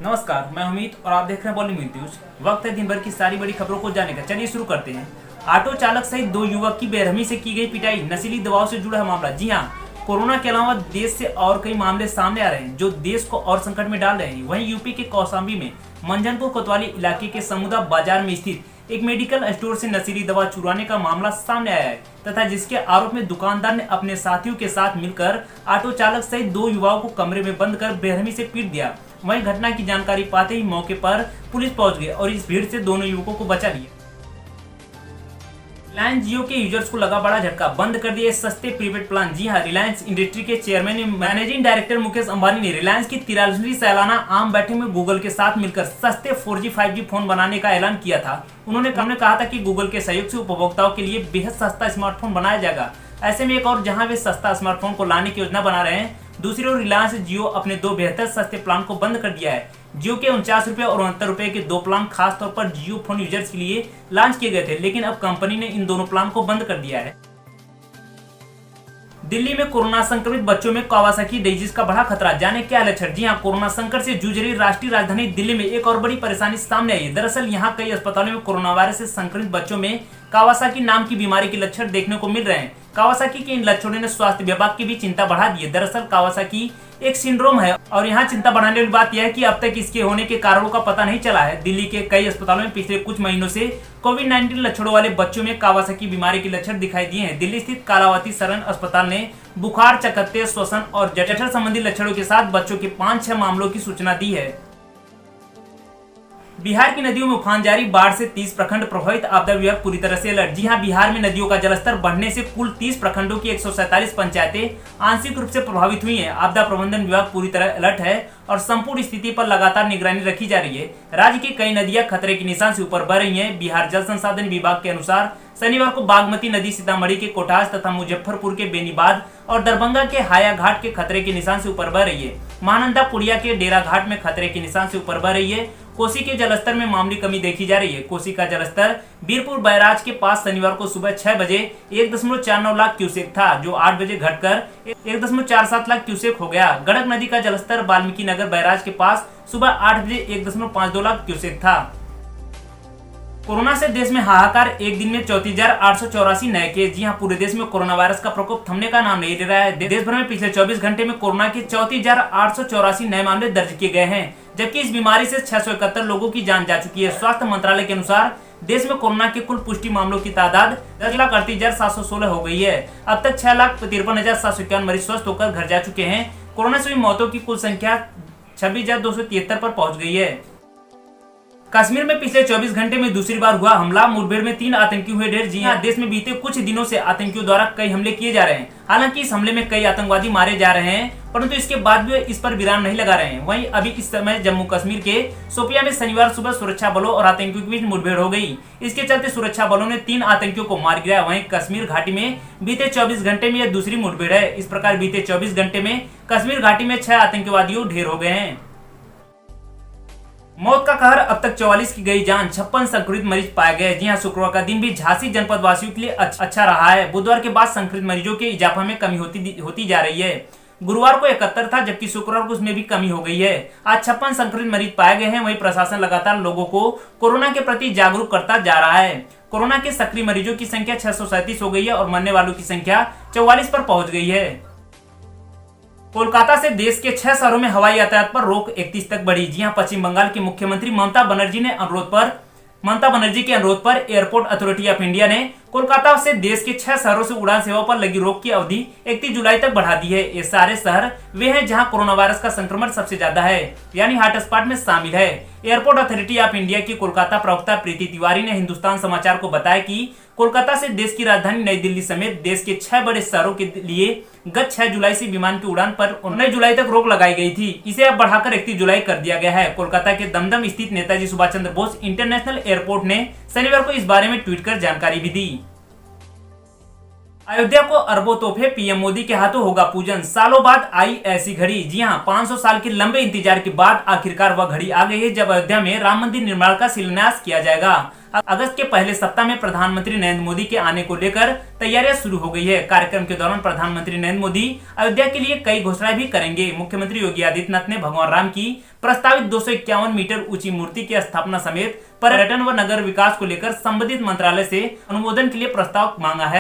नमस्कार, मैं अमित और आप देख रहे हैं बॉलीवुड न्यूज। वक्त है दिन भर की सारी बड़ी खबरों को जानने का। चलिए शुरू करते हैं। ऑटो चालक सहित 2 युवक की बेरहमी से की गई पिटाई, नशीली दवाओं से जुड़ा है मामला। जी हां, कोरोना के अलावा देश से और कई मामले सामने आ रहे हैं जो देश को और संकट में डाल रहे हैं। वहीं यूपी के कौशाम्बी में मंझनपुर कोतवाली इलाके के समुदा बाजार में स्थित एक मेडिकल स्टोर से नशीली दवा चुराने का मामला सामने आया है तथा जिसके आरोप में दुकानदार ने अपने साथियों के साथ मिलकर ऑटो चालक सहित 2 युवाओं को कमरे में बंद कर बेरहमी से पीट दिया। वहीं घटना की जानकारी पाते ही मौके पर पुलिस पहुंच गई और इस भीड़ से दोनों युवकों को बचा लिया। रिलायंस जियो के यूजर्स को लगा बड़ा झटका, बंद कर दिए सस्ते प्रीपेड प्लान। जी हां, रिलायंस इंडस्ट्री के चेयरमैन एवं मैनेजिंग डायरेक्टर मुकेश अंबानी ने रिलायंस की 43वीं सालाना आम बैठक में गूगल के साथ मिलकर सस्ते 4G 5G फोन बनाने का ऐलान किया था। उन्होंने कहा था कि गूगल के सहयोग से उपभोक्ताओं के लिए बेहद सस्ता स्मार्टफोन बनाया जाएगा। ऐसे में एक और जहां वे सस्ता स्मार्टफोन को लाने की योजना बना रहे हैं, दूसरी ओर रिलायंस जियो अपने 2 बेहतर सस्ते प्लान को बंद कर दिया है। जियो के 49 रुपए और 69 रुपए के 2 प्लान खास तौर पर जियो फोन यूजर्स के लिए लॉन्च किए गए थे, लेकिन अब कंपनी ने इन दोनों प्लान को बंद कर दिया है। दिल्ली में कोरोना संक्रमित बच्चों में कावासाकी डिजीज का बड़ा खतरा, जाने क्या लक्षण। जी हां, कोरोना संकट से जूझ रही राष्ट्रीय राजधानी दिल्ली में एक और बड़ी परेशानी सामने आई है। दरअसल यहां कई अस्पतालों में कोरोना वायरस से संक्रमित बच्चों में कावासाकी नाम की बीमारी के लक्षण देखने को मिल रहे हैं। कावासाकी के इन लक्षणों ने स्वास्थ्य विभाग की भी चिंता बढ़ा दी है। दरअसल कावासाकी एक सिंड्रोम है और यहाँ चिंता बढ़ाने वाली बात यह है कि अब तक इसके होने के कारणों का पता नहीं चला है। दिल्ली के कई अस्पतालों में पिछले कुछ महीनों से कोविड-19 लक्षणों वाले बच्चों में कावासाकी बीमारी के लक्षण दिखाई दिए हैं। दिल्ली स्थित कालावती शरण अस्पताल ने बुखार, चकत्ते, श्वसन और जठर संबंधी लक्षणों के साथ बच्चों के 5-6 मामलों की सूचना दी है। बिहार की नदियों में उफान जारी, बाढ़ से 30 प्रखंड प्रभावित, आपदा विभाग पूरी तरह से अलर्ट। जी हां, बिहार में नदियों का जलस्तर बढ़ने से कुल 30 प्रखंडों की 147 पंचायतें आंशिक रूप से प्रभावित हुई हैं। आपदा प्रबंधन विभाग पूरी तरह अलर्ट है और संपूर्ण स्थिति पर लगातार निगरानी रखी जा रही है। राज्य की कई नदियां खतरे के निशान से ऊपर बह रही हैं। बिहार जल संसाधन विभाग के अनुसार शनिवार को बागमती नदी सीतामढ़ी के कोटास तथा मुजफ्फरपुर के बेनीबाद और दरभंगा के हाया घाट के खतरे के निशान से ऊपर बह रही है। महानंदा पुड़िया के डेरा घाट में खतरे के निशान से ऊपर बह रही है। कोसी के जलस्तर में मामूली कमी देखी जा रही है। कोसी का जलस्तर बीरपुर बैराज के पास शनिवार को सुबह 6 बजे 1.49 लाख क्यूसेक था, जो 8 बजे घटकर 1.47 लाख क्यूसेक हो गया। गंडक नदी का जलस्तर वाल्मीकि नगर बैराज के पास सुबह 8 बजे 1.52 लाख क्यूसेक था। कोरोना से देश में हाहाकार, एक दिन में 34,884 नए केस। जी हां, पूरे देश में कोरोना वायरस का प्रकोप थमने का नाम नहीं ले रहा है। देश भर में पिछले 24 घंटे में कोरोना के 34,884 नए मामले दर्ज किए गए हैं, जबकि इस बीमारी से 671 लोगों की जान जा चुकी है। स्वास्थ्य मंत्रालय के अनुसार देश में कोरोना के कुल पुष्टि मामलों की तादाद 10,38,716 हो गई है। अब तक 6,53,751 मरीज स्वस्थ होकर घर जा चुके हैं। कोरोना से हुई मौतों की कुल संख्या 26,273 पर पहुंच गई है। कश्मीर में पिछले 24 घंटे में दूसरी बार हुआ हमला, मुठभेड़ में 3 आतंकी हुए ढेर। जी हां, देश में बीते कुछ दिनों से आतंकियों द्वारा कई हमले किए जा रहे हैं। हालांकि इस हमले में कई आतंकवादी मारे जा रहे हैं, परंतु इसके बाद भी इस पर विराम नहीं लगा रहे हैं। वहीं अभी इस समय जम्मू कश्मीर के शोपियां में शनिवार सुबह सुरक्षा बलों और आतंकियों के बीच मुठभेड़ हो गई। इसके चलते सुरक्षा बलों ने 3 आतंकियों को मार गिराया। वहीं कश्मीर घाटी में बीते 24 घंटे में यह दूसरी मुठभेड़ है। इस प्रकार बीते 24 घंटे में कश्मीर घाटी में 6 आतंकवादियों ढेर हो गए हैं। मौत का कहर, अब तक 44 की गई जान, 56 संक्रमित मरीज पाए गए। जी हां, शुक्रवार का दिन भी झांसी जनपद वासियों के लिए अच्छा रहा है। बुधवार के बाद संक्रमित मरीजों के इजाफा में कमी होती जा रही है। गुरुवार को 71 था, जबकि शुक्रवार को उसमें भी कमी हो गई है। आज 56 संक्रमित मरीज पाए गए हैं। वहीं प्रशासन लगातार लोगों को कोरोना के प्रति जागरूक करता जा रहा है। कोरोना के सक्रिय मरीजों की संख्या 637 हो गई है और मरने वालों की संख्या 44 पर पहुंच गई है। कोलकाता से देश के 6 शहरों में हवाई यातायात पर रोक 31 तक बढ़ी। जी हां, पश्चिम बंगाल की मुख्यमंत्री ममता बनर्जी के अनुरोध पर एयरपोर्ट अथॉरिटी ऑफ इंडिया ने कोलकाता से देश के 6 शहरों से उड़ान सेवा पर लगी रोक की अवधि 31 जुलाई तक बढ़ा दी है। ये सारे शहर वे हैं जहां कोरोना वायरस का संक्रमण सबसे ज्यादा है, यानी हॉटस्पॉट में शामिल है। एयरपोर्ट अथॉरिटी ऑफ इंडिया की कोलकाता प्रवक्ता प्रीति तिवारी ने हिंदुस्तान समाचार को बताया कि कोलकाता से देश की राजधानी नई दिल्ली समेत देश के 6 बड़े शहरों के लिए गत 6 जुलाई से विमान की उड़ान पर 19 जुलाई तक रोक लगाई गई थी। इसे अब बढ़ाकर 31 जुलाई कर दिया गया है। कोलकाता के दमदम स्थित नेताजी सुभाष चंद्र बोस इंटरनेशनल एयरपोर्ट ने शनिवार को इस बारे में ट्वीट कर जानकारी भी दी। अयोध्या को अरबों तोहफे, पीएम मोदी के हाथों होगा पूजन। सालों बाद आई ऐसी घड़ी। जी हां, 500 साल के लंबे इंतजार के बाद आखिरकार वह घड़ी आ गई है जब अयोध्या में राम मंदिर निर्माण का शिलान्यास किया जाएगा। अगस्त के पहले सप्ताह में प्रधानमंत्री नरेंद्र मोदी के आने को लेकर तैयारियां शुरू हो गई है। कार्यक्रम के दौरान प्रधानमंत्री नरेंद्र मोदी अयोध्या के लिए कई घोषणाएं भी करेंगे। मुख्यमंत्री योगी आदित्यनाथ ने भगवान राम की प्रस्तावित 251 मीटर ऊंची मूर्ति की स्थापना समेत पर्यटन व नगर विकास को लेकर संबंधित मंत्रालय से अनुमोदन के लिए प्रस्ताव मांगा है।